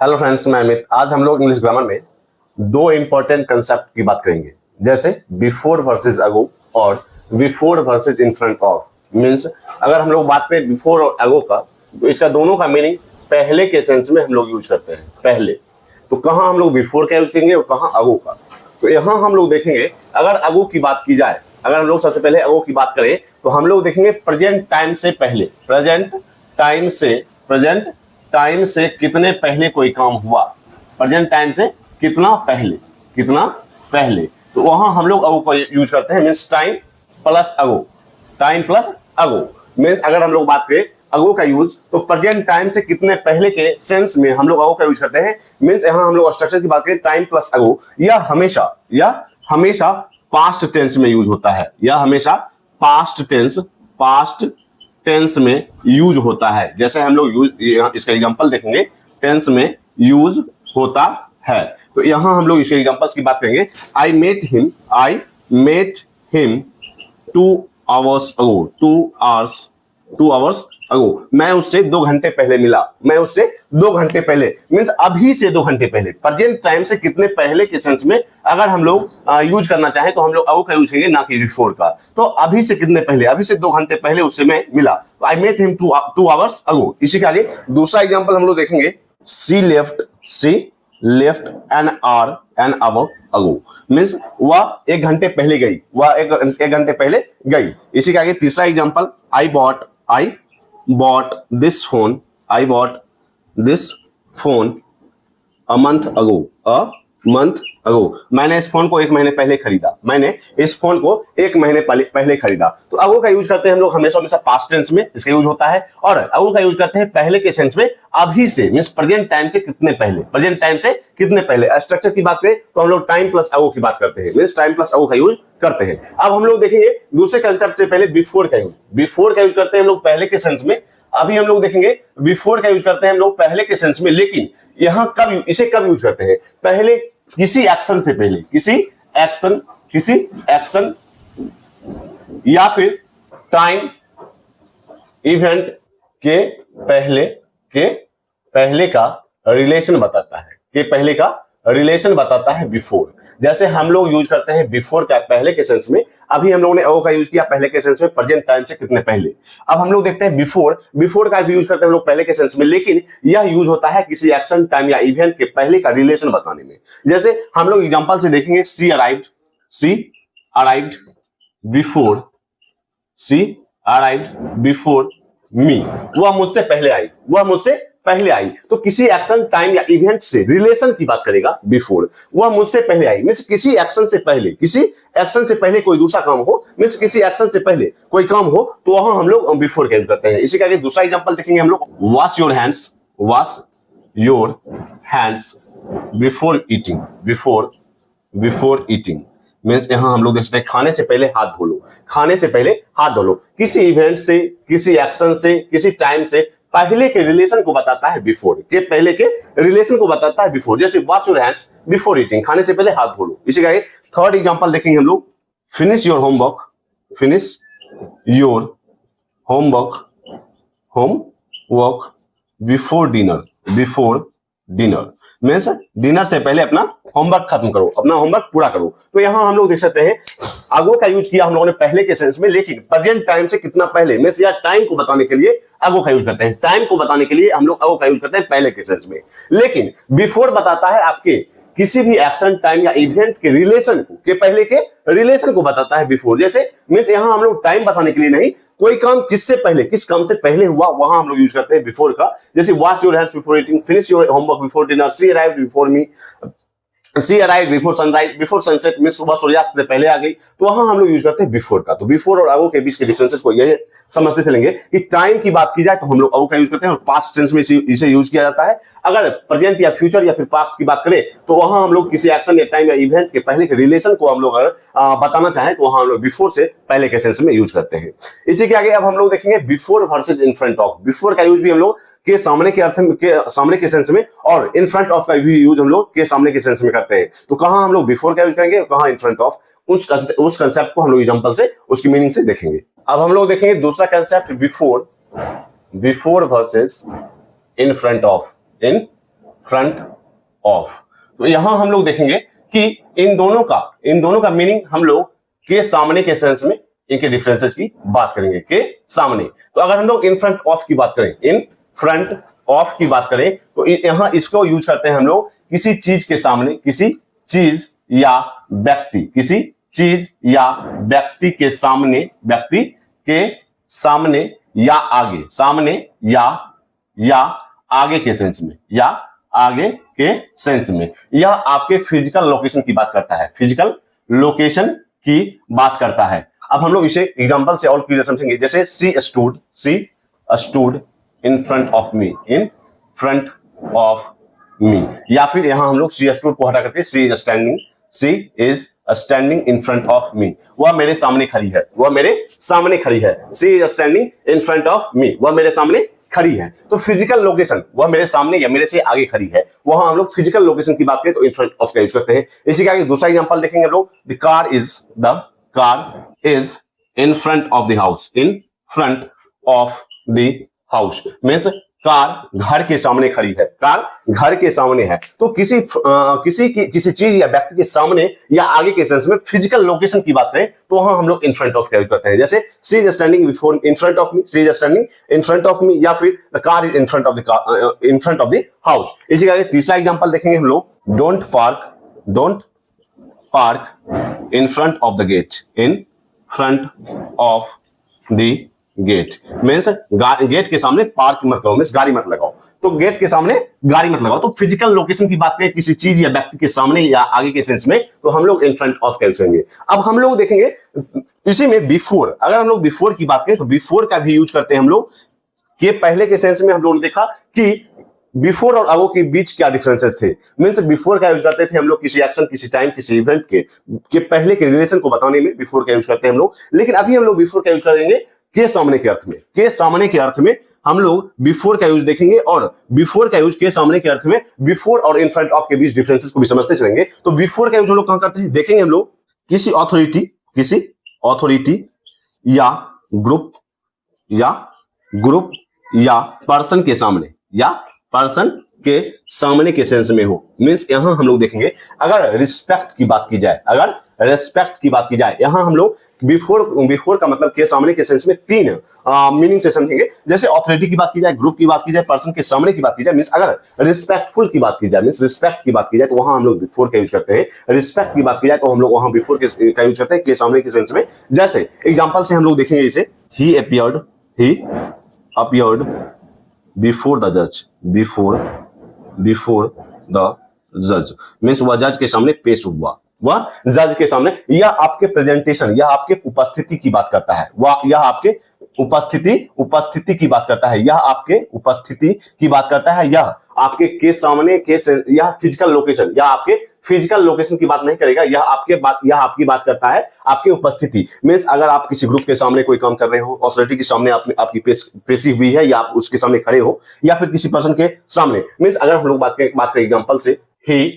Hello friends, मैं अमित। आज हम लोग इंग्लिश ग्रामर में दो इंपॉर्टेंट कंसेप्ट की बात करेंगे, जैसे बिफोर वर्सेस अगो और before versus in front of. Means अगर हम लोग बात करें बिफोर और अगो का, तो इसका दोनों का मीनिंग पहले के सेंस में हम लोग यूज करते हैं। पहले तो कहाँ हम लोग बिफोर का यूज करेंगे और कहाँ अगो का। तो यहाँ हम लोग देखेंगे, अगर अगो की बात की जाए, अगर हम लोग सबसे पहले अगो की बात करें तो हम लोग देखेंगे प्रेजेंट टाइम से पहले, प्रेजेंट टाइम से कितने पहले कोई काम हुआ, प्रेजेंट टाइम से कितना पहले, तो वहां हम लोग अगो का यूज करते हैं। मींस टाइम प्लस अगो मींस अगर हम लोग बात करें अगो का यूज, तो प्रेजेंट टाइम से कितने पहले के सेंस में हम लोग अगो का यूज करते हैं। मींस यहां हम लोग स्ट्रक्चर की बात करें, टाइम प्लस अगो, यह हमेशा पास्ट टेंस में यूज होता है, यह हमेशा पास्ट टेंस में यूज होता है। जैसे हम लोग इसका एग्जांपल देखेंगे, टेंस में यूज होता है। तो यहां हम लोग इसके एग्जांपल्स की बात करेंगे। I met him 2 hours ago, मैं उससे 2 घंटे पहले मिला, मींस अभी से 2 घंटे पहले। प्रेजेंट टाइम से कितने पहले के सेंस में अगर हम लोग यूज करना चाहें तो हम लोग अगो का यूज करेंगे, ना कि बिफोर का। तो अभी से कितने पहले, अभी से 2 घंटे पहले उससे मैं मिला, तो I met him 2 hours ago. इसी के आगे दूसरा एग्जांपल हम लोग देखेंगे, she left an hour ago, means वह 1 घंटे पहले गई, इसी के आगे तीसरा example, I bought this phone a month ago, मैंने इस फोन को 1 महीने पहले खरीदा। तो अगो का यूज करते हैं हम लोग हमेशा पास्ट टेंस में, इसका यूज होता है। और अगो का यूज करते हैं पहले के सेंस में, अभी से, मींस प्रेजेंट टाइम से कितने पहले। स्ट्रक्चर की बात करें तो हम लोग टाइम प्लस अगो की बात करते हैं, मींस टाइम प्लस अगो का यूज करते हैं। अब हम लोग देखेंगे दूसरे कंसेप्ट से पहले बिफोर का यूज करते हैं हम लोग पहले के सेंस में। अभी हम लोग देखेंगे बिफोर का यूज करते हैं हम लोग पहले के सेंस में, लेकिन यहां इसे कब यूज करते हैं, पहले किसी एक्शन से पहले, किसी एक्शन या फिर टाइम इवेंट के पहले का रिलेशन बताता है, बिफोर। जैसे हम लोग यूज करते हैं बिफोर का पहले के सेंस में, अभी हम लोगों ने अगो का यूज किया पहले के सेंस में, प्रेजेंट टाइम से कितने पहले। अब हम लोग देखते हैं बिफोर का भी यूज करते हैं हम लोग पहले के सेंस में, लेकिन यह यूज होता है किसी एक्शन, टाइम या इवेंट के पहले का रिलेशन बताने में। जैसे हम लोग एग्जांपल से देखेंगे, सी अराइव्ड बिफोर मी, वह मुझसे पहले आई। तो किसी एक्शन, टाइम या इवेंट से रिलेशन की बात करेगा बिफोर, वह मुझसे पहले आई, मींस किसी एक्शन से पहले कोई दूसरा काम हो, मींस किसी एक्शन से पहले कोई काम हो, तो वहां हम लोग बिफोर का यूज करते हैं। इसी का आगे दूसरा एग्जांपल देखेंगे हम लोग, wash your hands before eating, means यहां हम लोग देखते हैं खाने से पहले हाथ धो लो। किसी इवेंट से, किसी एक्शन से, किसी टाइम से पहले के रिलेशन को बताता है बिफोर, जैसे wash your hands before eating, खाने से पहले हाथ धो लो। इसी का थर्ड एग्जांपल देखेंगे हम लोग, finish your homework before dinner, means dinner से पहले अपना होमवर्क खत्म करो, अपना होमवर्क पूरा करो। तो यहां हम लोग देख सकते हैं अगो का यूज किया हम लोगों ने पहले के सेंस में, लेकिन प्रेजेंट टाइम से कितना पहले, मींस या टाइम को बताने के लिए अगो का यूज करते हैं, टाइम को बताने के लिए हम लोग अगो का यूज करते हैं पहले के सेंस में। लेकिन बिफोर बताता है आपके किसी भी एक्शन, टाइम या इवेंट के रिलेशन को, पहले के रिलेशन को बताता है बिफोर। जैसे मींस यहां हम लोग टाइम बताने के लिए नहीं, कोई काम किस काम से पहले हुआ, वहां हम लोग यूज करते हैं बिफोर का। जैसे wash your hands before eating, finish your homework before dinner, she arrived before sunrise before sunset, means सुबह सूर्यास्त से पहले आ गई, तो वहां हम लोग यूज करते हैं बिफोर का। तो बिफोर और अगो के बीच के डिफरेंसेस को ये समझते चलेंगे कि टाइम की बात की जाए तो हम लोग अगो का यूज करते हैं और पास्ट टेंस में इसे यूज किया जाता है। अगर प्रेजेंट या फ्यूचर या फिर पास्ट की बात करें तो वहां हम लोग किसी एक्शन या टाइम या इवेंट के पहले के रिलेशन को हम लोग अगर बताना चाहें तो वहां हम लोग बिफोर से पहले के सेंस में यूज करते हैं। इसी के आगे अब हम लोग देखेंगे before versus in front of. Before का यूज भी हम लोग के सामने के अर्थ में, सामने के सेंस में, और इन फ्रंट ऑफ का भी यूज हम लोग के सामने के सेंस में करते हैं। तो कहां हम लोग बिफोर का यूज करेंगे और कहां इन फ्रंट ऑफ, उस कंसेप्ट को हम लोग एग्जांपल से, उसकी मीनिंग से देखेंगे। अब हम लोग देखेंगे दूसरा concept before versus in front of. In front of. तो यहां हम लोग देखेंगे कि इन दोनों का मीनिंग हम लोग के सामने के सेंस में इनके डिफरेंसेस की बात करेंगे, के सामने। तो अगर हम लोग इन फ्रंट ऑफ की बात करें, इन फ्रंट ऑफ की बात करें, तो यहां इसको यूज करते हैं हम लोग किसी चीज के सामने, किसी चीज या व्यक्ति, किसी चीज या व्यक्ति के सामने या आगे, सामने या आगे के सेंस में, या आगे के सेंस में। यह आपके फिजिकल लोकेशन की बात करता है, फिजिकल लोकेशन की बात करता है। अब हम लोग इसे एग्जांपल से और क्लियर समझेंगे। जैसे सी stood in front of me, in front of me. या फिर यहां हम लोग सी स्टूड को हटा करके she is standing in front of me. वह मेरे सामने खड़ी है, वह मेरे सामने खड़ी है। She is standing in front of me, वह मेरे सामने खड़ी है। तो फिजिकल लोकेशन, वह मेरे सामने या मेरे से आगे खड़ी है, वहां हम लोग फिजिकल लोकेशन की बात करें तो इन फ्रंट ऑफ का यूज करते हैं। इसी के आगे दूसरा एग्जांपल देखेंगे हम लोग। The car is in front of the house, in front of the house means car घर के सामने खड़ी है, कार घर के सामने है। तो किसी चीज या व्यक्ति के सामने या आगे के सेंस में फिजिकल लोकेशन की बात करें तो वहां हम लोग इन फ्रंट ऑफ का यूज करते हैं। जैसे she is standing before in front of me, she is standing in front of me, या फिर the car is in front of the house. इसी का तीसरा एग्जांपल देखेंगे हम लोग। Don't park in front of the gate, in front of the gate means gate के सामने पार्क मत करो, मीन्स गाड़ी मत लगाओ। तो गेट के सामने गाड़ी मत लगाओ। तो फिजिकल लोकेशन की बात करें किसी चीज या व्यक्ति के सामने या आगे के सेंस में, तो हम लोग इन फ्रंट ऑफ का यूज करेंगे। अब हम लोग देखेंगे इसी में बिफोर। अगर हम लोग बिफोर की बात करें तो बिफोर का भी यूज करते हैं हम लोग के पहले के सेंस में। हम लोग ने देखा कि बिफोर और आगो के बीच क्या डिफरेंसेस थे। मीन्स बिफोर का यूज करते थे हम लोग किसी एक्शन, किसी टाइम, किसी इवेंट के पहले के रिलेशन को बताने में बिफोर का यूज करते हैं हम लोग। लेकिन अभी हम लोग बिफोर का यूज करेंगे के सामने के अर्थ में। के सामने के अर्थ में हम लोग बिफोर का यूज देखेंगे, और बिफोर का यूज के सामने के अर्थ में बिफोर और इन फ्रंट ऑफ के बीच डिफरेंसेस को भी समझते चलेंगे। तो बिफोर का यूज हम लोग कहां करते हैं देखेंगे हम लोग। किसी अथॉरिटी या ग्रुप या पर्सन के सामने, या पर्सन के सामने के सेंस में हो। मींस यहां हम लोग देखेंगे अगर रिस्पेक्ट की बात की जाए, यहां हम लोग बिफोर का मतलब के सामने के सेंस में तीन मीनिंग से समझेंगे। जैसे अथॉरिटी की बात की जाए, ग्रुप की बात की जाए, पर्सन के सामने की बात की जाए। मींस अगर रिस्पेक्टफुल की बात की जाए, मींस रिस्पेक्ट की बात की जाए, तो वहां हम लोग बिफोर का यूज करते हैं। रिस्पेक्ट की बात की जाए तो हम लोग वहां बिफोर का यूज करते हैं के सामने के सेंस में। जैसे एग्जांपल से हम लोग देखेंगे इसे। ही अपीयर्ड बिफोर द जज मीन्स वह जज के सामने पेश हुआ, वह जज के सामने। यह आपके प्रेजेंटेशन, यह आपके उपस्थिति की बात करता है, यह आपके उपस्थिति की बात करता है, यह आपके उपस्थिति की बात करता है। यह आपके के सामने यह फिजिकल लोकेशन, यह आपके फिजिकल लोकेशन की बात नहीं करेगा। यह आपकी बात करता है आपकी उपस्थिति। मींस अगर आप किसी ग्रुप के सामने कोई काम कर रहे हो, अथॉरिटी के सामने आपकी पेशी हुई है, या आप उसके सामने खड़े हो, या फिर किसी पर्सन के सामने। मींस अगर हम लोग बात करें एग्जांपल से, he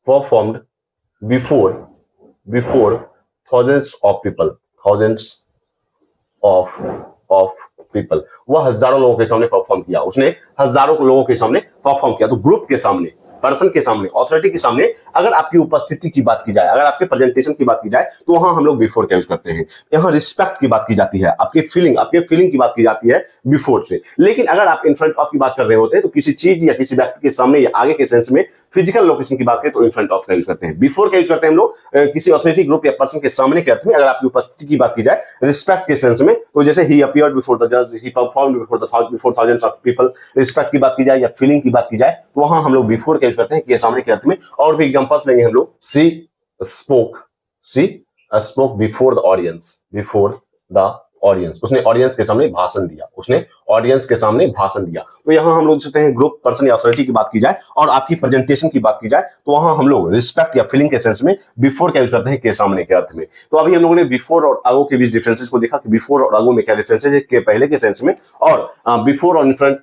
performed before thousands of people। वह हजारों लोगों के सामने परफॉर्म किया, उसने हजारों लोगों के सामने परफॉर्म किया। तो ग्रुप के सामने, पर्सन के सामने, अथॉरिटी के सामने अगर आपकी उपस्थिति की बात की जाए, अगर आपके प्रेजेंटेशन की बात की जाए, तो वहां हम लोग बिफोर का यूज करते हैं। यहाँ रिस्पेक्ट की बात की जाती है, आपके फीलिंग की बात की जाती है बिफोर से। लेकिन अगर आप इन फ्रंट ऑफ की बात कर रहे होते हैं तो किसी चीज या किसी व्यक्ति के सामने या आगे के सेंस में फिजिकल लोकेशन की बात करें तो इन फ्रंट ऑफ का यूज करते हैं। बिफोर का यूज करते हैं हम लोग किसी अथॉरिटी, ग्रुप या पर्सन के सामने के अर्थ में। अगर आपकी उपस्थिति की बात की जाए रिस्पेक्ट के सेंस में, तो जैसे ही अपीयर्ड बिफोर द जज, ही performed before thousands of people. Respect की बात की जाए या फीलिंग की बात की जाए तो वहां हम लोग बिफोर का यूज करते हैं के सामने अर्थ में। और भी एग्जांपल्स लेंगे हम लोग। सी स्पोक बिफोर द ऑडियंस, उसने ऑडियंस के सामने भाषण दिया। तो यहां हम लोग चाहते हैं ग्रुप, पर्सन या अथॉरिटी की बात की जाए और आपकी प्रेजेंटेशन की बात की जाए, तो वहां हम लोग रिस्पेक्ट या फीलिंग के सेंस में बिफोर का यूज करते हैं के सामने के अर्थ में। तो अभी हम लोगों ने बिफोर और आगो के बीच डिफरेंसेस को देखा कि बिफोर और आगो में क्या डिफरेंसेस है के पहले के सेंस में, और बिफोर और इन फ्रंट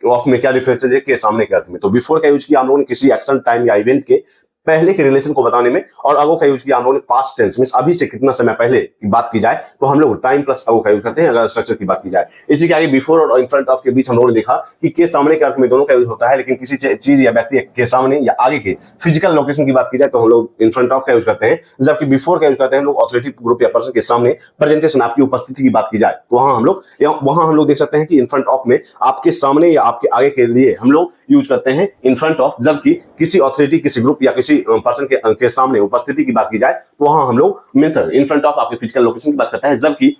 ऑफ में क्या डिफरेंसेस है के सामने के अर्थ में। तो बिफोर का यूज किया हम लोगों ने किसी एक्शन, टाइम या इवेंट के पहले के रिलेशन को बताने में, और अगो का यूज किया हम लोगों ने पास्ट टेंस मींस अभी से कितना समय पहले की बात की जाए तो हम लोग टाइम प्लस अगो का यूज करते हैं अगर स्ट्रक्चर की बात की जाए। इसी के आगे बिफोर और इन फ्रंट ऑफ के बीच हम लोगों ने देखा कि सामने के अर्थ में दोनों का यूज होता है, लेकिन किसी चीज या व्यक्ति के सामने या आगे के फिजिकल लोकेशन की बात की जाए तो हम लोग इन फ्रंट ऑफ का यूज करते हैं, जबकि बिफोर का यूज करते हैं हम लोग ऑथोरिटी ग्रुप या पर्सन के सामने प्रेजेंटेशन आपकी उपस्थिति की बात की जाए तो वहां हम लोग देख सकते हैं कि इन फ्रंट ऑफ में आपके सामने या आपके आगे के लिए हम लोग यूज करते हैं इन फ्रंट ऑफ, जबकि किसी ऑथोरिटी किसी ग्रुप या किसी पर्सन के सामने उपस्थिति की बात की जाए तो वहां हम लोग मींस इन फ्रंट ऑफ आपके फिजिकल लोकेशन की बात करता है, जबकि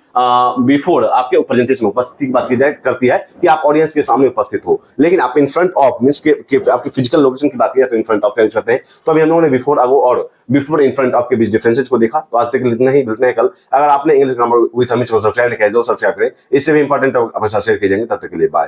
बिफोर आपके प्रेजेंटेशन उपस्थिति की बात की जाए करती है कि आप ऑडियंस के सामने उपस्थित हो। लेकिन आप इन फ्रंट ऑफ मींस के आपके फिजिकल लोकेशन की बात की जाए तो इन फ्रंट ऑफ का यूज करते हैं। तो अभी हम लोगों ने बिफोर अगो और बिफोर इन फ्रंट ऑफ के बीच डिफरेंसेस को देखा। तो आज तक इतना ही, मिलते हैं कल। अगर आपने इंग्लिश ग्रामर विद अमित को सब्सक्राइब नहीं किया जो सब्सक्राइब करें, इससे भी इंपॉर्टेंट अपने साथ शेयर कीजिएंगे। तब तक के लिए बाय।